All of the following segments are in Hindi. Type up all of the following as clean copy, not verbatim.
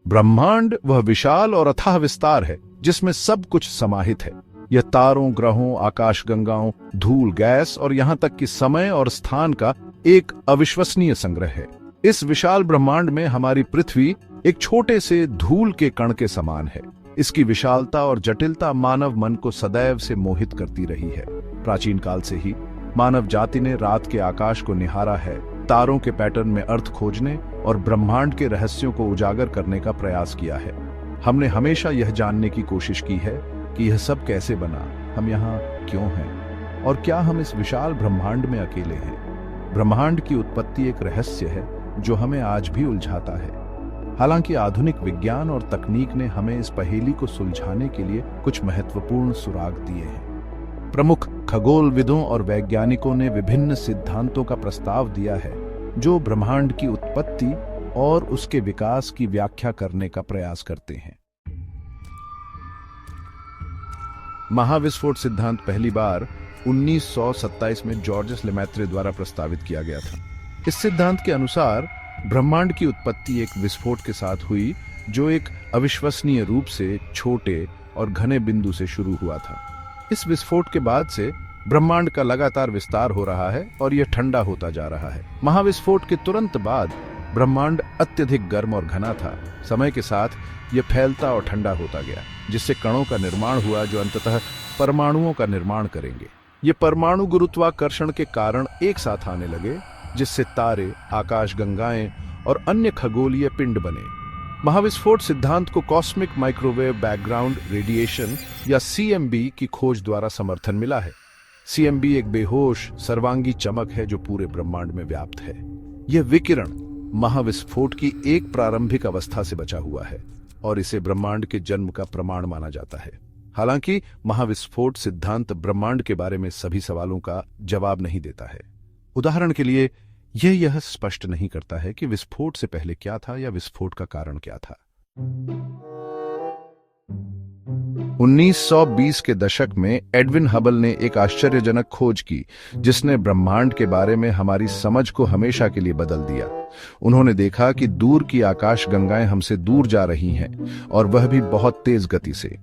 ब्रह्मांड वह विशाल और अथाह विस्तार है जिसमें सब कुछ समाहित है। यह तारों, ग्रहों, आकाशगंगाओं, धूल, गैस और यहाँ तक कि समय और स्थान का एक अविश्वसनीय संग्रह है। इस विशाल ब्रह्मांड में हमारी पृथ्वी एक छोटे से धूल के कण के समान है। इसकी विशालता और जटिलता मानव मन को सदैव से मोहित करती रही है। प्राचीन काल से ही मानव जाति ने रात के आकाश को निहारा है, तारों के पैटर्न में अर्थ खोजने और ब्रह्मांड के रहस्यों को उजागर करने का प्रयास किया है। हमने हमेशा यह जानने की कोशिश की है कि यह सब कैसे बना, हम यहाँ क्यों हैं और क्या हम इस विशाल ब्रह्मांड में अकेले हैं। ब्रह्मांड की उत्पत्ति एक रहस्य है जो हमें आज भी उलझाता है। हालांकि आधुनिक विज्ञान और तकनीक ने हमें इस पहेली को सुलझाने के लिए कुछ महत्वपूर्ण सुराग दिए हैं। प्रमुख खगोलविदों और वैज्ञानिकों ने विभिन्न सिद्धांतों का प्रस्ताव दिया है जो ब्रह्मांड की उत्पत्ति और उसके विकास की व्याख्या करने का प्रयास करते हैं। महाविस्फोट सिद्धांत पहली बार 1927 में जॉर्जस लेमैत्रे द्वारा प्रस्तावित किया गया था। इस सिद्धांत के अनुसार ब्रह्मांड की उत्पत्ति एक विस्फोट के साथ हुई जो एक अविश्वसनीय रूप से छोटे और घने बिंदु से शुरू हुआ था। इस विस्फोट के बाद से ब्रह्मांड का लगातार विस्तार हो रहा है और यह ठंडा होता जा रहा है। महाविस्फोट के तुरंत बाद ब्रह्मांड अत्यधिक गर्म और घना था। समय के साथ यह फैलता और ठंडा होता गया, जिससे कणों का निर्माण हुआ जो अंततः परमाणुओं का निर्माण करेंगे। ये परमाणु गुरुत्वाकर्षण के कारण एक साथ आने लगे, जिससे तारे, आकाशगंगाएं और अन्य खगोलीय पिंड बने। महाविस्फोट सिद्धांत को कॉस्मिक माइक्रोवेव बैकग्राउंड रेडिएशन या CMB की खोज द्वारा समर्थन मिला है। CMB एक बेहोश सर्वांगी चमक है जो पूरे ब्रह्मांड में व्याप्त है। यह विकिरण महाविस्फोट की एक प्रारंभिक अवस्था से बचा हुआ है और इसे ब्रह्मांड के जन्म का प्रमाण माना जाता है। हालांकि महाविस्फोट सिद्धांत ब्रह्मांड के बारे में सभी सवालों का जवाब नहीं देता है। उदाहरण के लिए यह स्पष्ट नहीं करता है कि विस्फोट से पहले क्या था या विस्फोट का कारण क्या था। 1920 के दशक में एडविन हबल ने एक आश्चर्यजनक खोज की जिसने ब्रह्मांड के बारे में हमारी समझ को हमेशा के लिए बदल दिया। उन्होंने देखा कि दूर की आकाशगंगाएं हमसे दूर जा रही हैं और वह भी बहुत तेज गति से।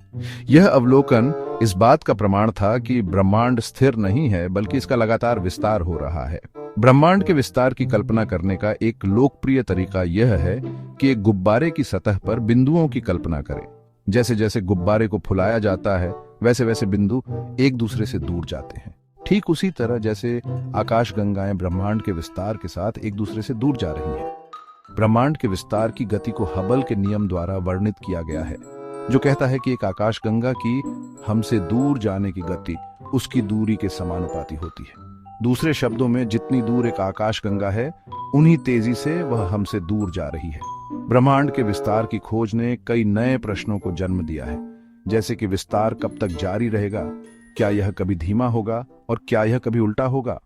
यह अवलोकन इस बात का प्रमाण था कि ब्रह्मांड स्थिर नहीं है बल्कि इसका लगातार विस्तार हो रहा है। ब्रह्मांड के विस्तार की कल्पना करने का एक लोकप्रिय तरीका यह है कि एक गुब्बारे की सतह पर बिंदुओं की कल्पना करें। जैसे जैसे गुब्बारे को फुलाया जाता है वैसे वैसे बिंदु एक दूसरे से दूर जाते हैं। ठीक उसी तरह जैसे आकाशगंगाएं ब्रह्मांड के विस्तार के साथ एक दूसरे से दूर जा रही हैं। ब्रह्मांड के विस्तार की गति को हबल के नियम द्वारा वर्णित किया गया है, जो कहता है कि एक आकाशगंगा की हमसे दूर जाने की गति उसकी दूरी के समानुपाती होती है। दूसरे शब्दों में, जितनी दूर एक आकाशगंगा है उन्हीं तेजी से वह हमसे दूर जा रही है। ब्रह्मांड के विस्तार की खोज ने कई नए प्रश्नों को जन्म दिया है, जैसे कि विस्तार कब तक जारी रहेगा, क्या यह कभी धीमा होगा और क्या यह कभी उल्टा होगा।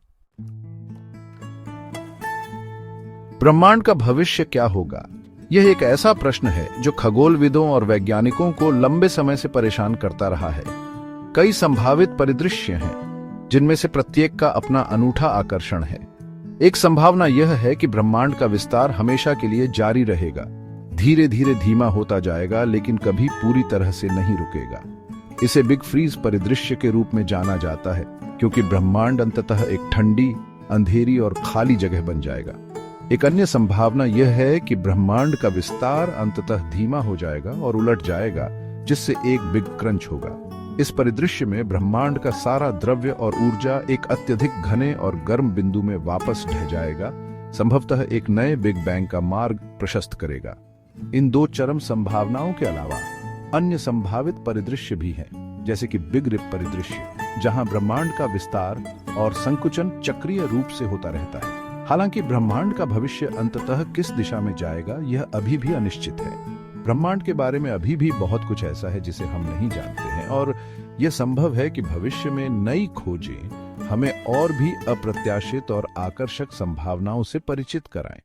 ब्रह्मांड का भविष्य क्या होगा? यह एक ऐसा प्रश्न है जो खगोलविदों और वैज्ञानिकों को लंबे समय से परेशान करता रहा है। कई संभावित परिदृश्य हैं जिनमें से प्रत्येक का अपना अनूठा आकर्षण है। एक संभावना यह है कि ब्रह्मांड का विस्तार हमेशा के लिए जारी रहेगा, धीरे धीरे धीमा होता जाएगा लेकिन कभी पूरी तरह से नहीं रुकेगा। इसे बिग फ्रीज परिदृश्य के रूप में जाना जाता है क्योंकि ब्रह्मांड अंततः एक ठंडी, अंधेरी और खाली जगह बन जाएगा। एक अन्य संभावना यह है कि ब्रह्मांड का विस्तार अंततः धीमा हो जाएगा और उलट जाएगा, जिससे एक बिग क्रंच होगा। इस परिदृश्य में ब्रह्मांड का सारा द्रव्य और ऊर्जा एक अत्यधिक घने और गर्म बिंदु में वापस ढह जाएगा, संभवतः एक नए बिग बैंग का मार्ग प्रशस्त करेगा। इन दो चरम संभावनाओं के अलावा अन्य संभावित परिदृश्य भी हैं, जैसे कि बिग रिप परिदृश्य, जहां ब्रह्मांड का विस्तार और संकुचन चक्रीय रूप से होता रहता है। हालांकि ब्रह्मांड का भविष्य अंततः किस दिशा में जाएगा यह अभी भी अनिश्चित है। ब्रह्मांड के बारे में अभी भी बहुत कुछ ऐसा है जिसे हम नहीं जानते हैं और यह संभव है कि भविष्य में नई खोजें हमें और भी अप्रत्याशित और आकर्षक संभावनाओं से परिचित कराएं।